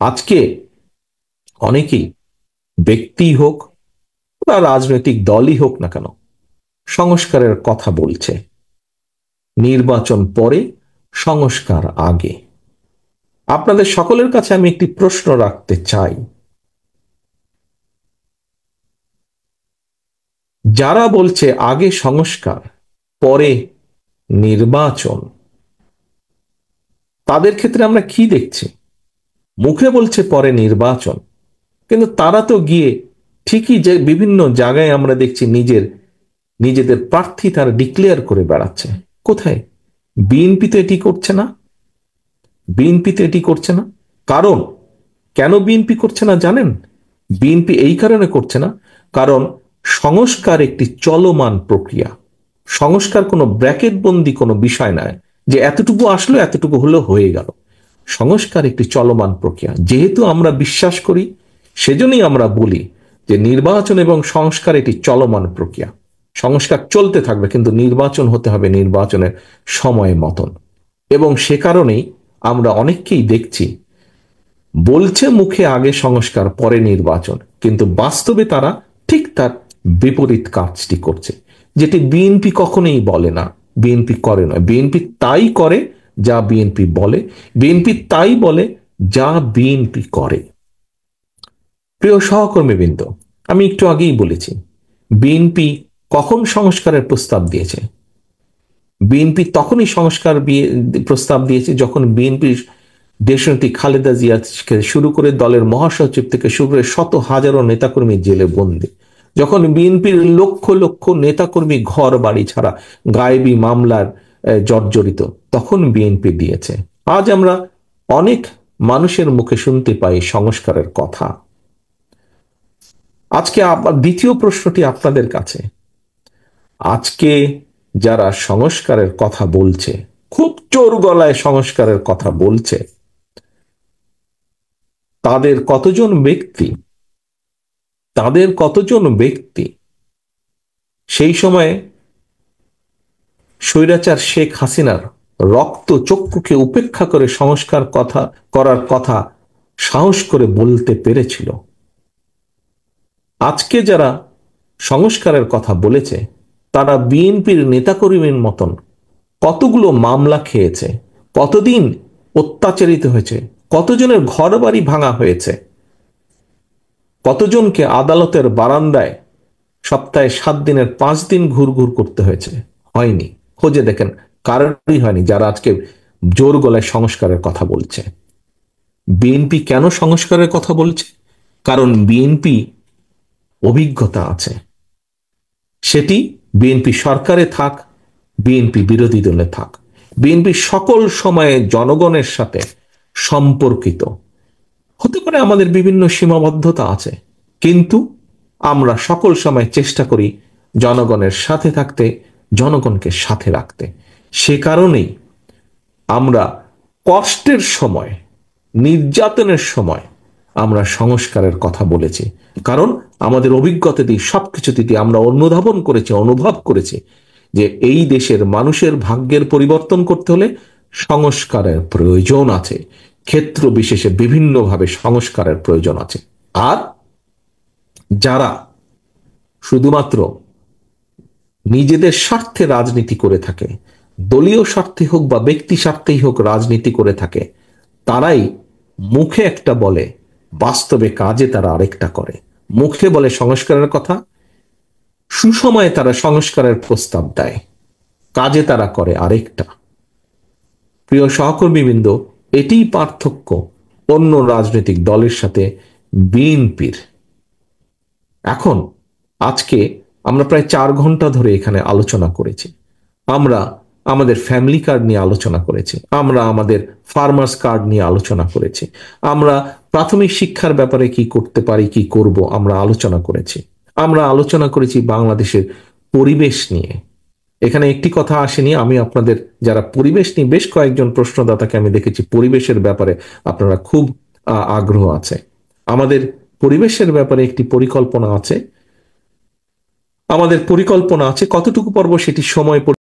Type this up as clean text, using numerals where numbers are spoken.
আজকে অনেকেই, ব্যক্তি হোক বা রাজনৈতিক দলই হোক না কেন, সংস্কারের কথা বলছে। নির্বাচন পরে, সংস্কার আগে। আপনাদের সকলের কাছে আমি একটি প্রশ্ন রাখতে চাই। যারা বলছে আগে সংস্কার পরে নির্বাচন, তাদের ক্ষেত্রে আমরা কি দেখছি? মুখে বলছে পরে নির্বাচন, কিন্তু তারা তো গিয়ে ঠিকই যে বিভিন্ন জায়গায় আমরা দেখছি নিজেদের প্রার্থী তারা ডিক্লেয়ার করে বেড়াচ্ছে। কোথায়? বিএনপি তো এটি করছে না। বিএনপি তো এটি করছে না। কারণ কেন বিএনপি করছে না জানেন? বিএনপি এই কারণে করছে না, কারণ সংস্কার একটি চলমান প্রক্রিয়া। সংস্কার কোনো ব্র্যাকেট বন্দি কোনো বিষয় নয় যে এতটুকু আসলো এতটুকু হলো হয়ে গেল। সংস্কার একটি চলমান প্রক্রিয়া। যেহেতু আমরা বিশ্বাস করি, সেজন্যই আমরা বলি যে নির্বাচন এবং সংস্কার একটি চলমান প্রক্রিয়া। সংস্কার চলতে থাকবে, কিন্তু নির্বাচন হতে হবে নির্বাচনের সময় মতন। এবং সে কারণেই আমরা অনেককেই দেখছি বলছে মুখে আগে সংস্কার পরে নির্বাচন, কিন্তু বাস্তবে তারা ঠিক তার বিপরীত কাজটি করছে, যেটি বিএনপি কখনোই বলে না, বিএনপি করে না। বিএনপি তাই করে যা বিএনপি বলে, বিএনপি তাই বলে যা বিএনপি করে। প্রিয় সহকর্মীবৃন্দ, আমি একটু আগেই বলেছি বিএনপি কখন সংস্কারের প্রস্তাব দিয়েছে। বিএনপি তখনই সংস্কার প্রস্তাব দিয়েছে যখন বিএনপির দেশনেত্রী খালেদা জিয়া থেকে শুরু করে দলের মহাসচিব থেকে শুরু করে শত হাজারো নেতাকর্মী জেলে বন্দী, যখন বিএনপির লক্ষ লক্ষ নেতাকর্মী ঘর বাড়ি ছাড়া, গায়েবী মামলার জর্জরিত, তখন বিএনপি দিয়েছে। আজ আমরা অনেক মানুষের মুখে শুনতে পাই সংস্কারের কথা। আজকে দ্বিতীয় প্রশ্নটি আপনাদের কাছে। আজকে যারা সংস্কারের কথা বলছে, খুব জোর গলায় সংস্কারের কথা বলছে, তাদের কতজন ব্যক্তি সেই সময়ে স্বৈরাচার শেখ হাসিনার রক্ত চক্ষুকে উপেক্ষা করে সংস্কার করার কথা সাহস করে বলতে পেরেছিল? আজকে যারা সংস্কারের কথা বলেছে, তারা বিএনপির নেতাকর্মীর মতন কতগুলো মামলা খেয়েছে, কতদিন অত্যাচারিত হয়েছে, কতজনের ঘর বাড়ি ভাঙা হয়েছে, কতজনকে আদালতের বারান্দায় সপ্তাহে 7 দিনের 5 দিন ঘুরঘুর করতে হয়েছে? হয়নি। খোঁজে দেখেন, কারোরই হয়নি যারা আজকে জোর গলায় সংস্কারের কথা বলছে। বিএনপি কেন সংস্কারের কথা বলছে? কারণ বিএনপি অভিজ্ঞতা আছে। সেটি বিএনপি সরকারে থাক, বিএনপি বিরোধী দলে থাক, বিএনপি সকল সময়ে জনগণের সাথে সম্পর্কিত। হতে পারে আমাদের বিভিন্ন সীমাবদ্ধতা আছে, কিন্তু আমরা সকল সময় চেষ্টা করি জনগণের সাথে থাকতে, জনগণকে সাথে রাখতে। সে কারণেই আমরা কষ্টের সময়, নির্যাতনের সময় আমরা সংস্কারের কথা বলেছি। কারণ আমাদের অভিজ্ঞতা দিয়ে, সবকিছু দিয়ে আমরা অনুধাবন করেছি, অনুভব করেছি যে এই দেশের মানুষের ভাগ্যের পরিবর্তন করতে হলে সংস্কারের প্রয়োজন আছে। ক্ষেত্র বিশেষে বিভিন্নভাবে সংস্কারের প্রয়োজন আছে। আর যারা শুধুমাত্র নিজেদের স্বার্থে রাজনীতি করে থাকে, দলীয় স্বার্থে হোক বা ব্যক্তি স্বার্থেই হোক রাজনীতি করে থাকে, তারাই মুখে একটা বলে, বাস্তবে কাজে তারা আরেকটা করে। মুখে বলে সংস্কারের কথা, সুসময়ে তারা সংস্কারের প্রস্তাব দেয়, কাজে তারা করে আরেকটা। প্রিয় সহকর্মীবৃন্দ, এটিই পার্থক্য অন্য রাজনৈতিক দলের সাথে বিএনপির। এখন আজকে আমরা প্রায় 4 ঘন্টা ধরে এখানে আলোচনা করেছি। আমরা আমাদের ফ্যামিলি কার্ড নিয়ে আলোচনা করেছি, আমরা আমাদের ফার্মার্স কার্ড নিয়ে আলোচনা করেছি, আমরা প্রাথমিক শিক্ষার ব্যাপারে কি করতে পারি, কি করব, আমরা আলোচনা করেছি। আমরা আলোচনা করেছি বাংলাদেশের পরিবেশ নিয়ে। এখানে একটি কথা আসেনি, আমি আপনাদের যারা পরিবেশ নিয়ে, বেশ কয়েকজন প্রশ্নদাতাকে আমি দেখেছি পরিবেশের ব্যাপারে আপনারা খুব আগ্রহ আছে। আমাদের পরিবেশের ব্যাপারে একটি পরিকল্পনা আছে, কতটুকু পর্ব সেটি সময়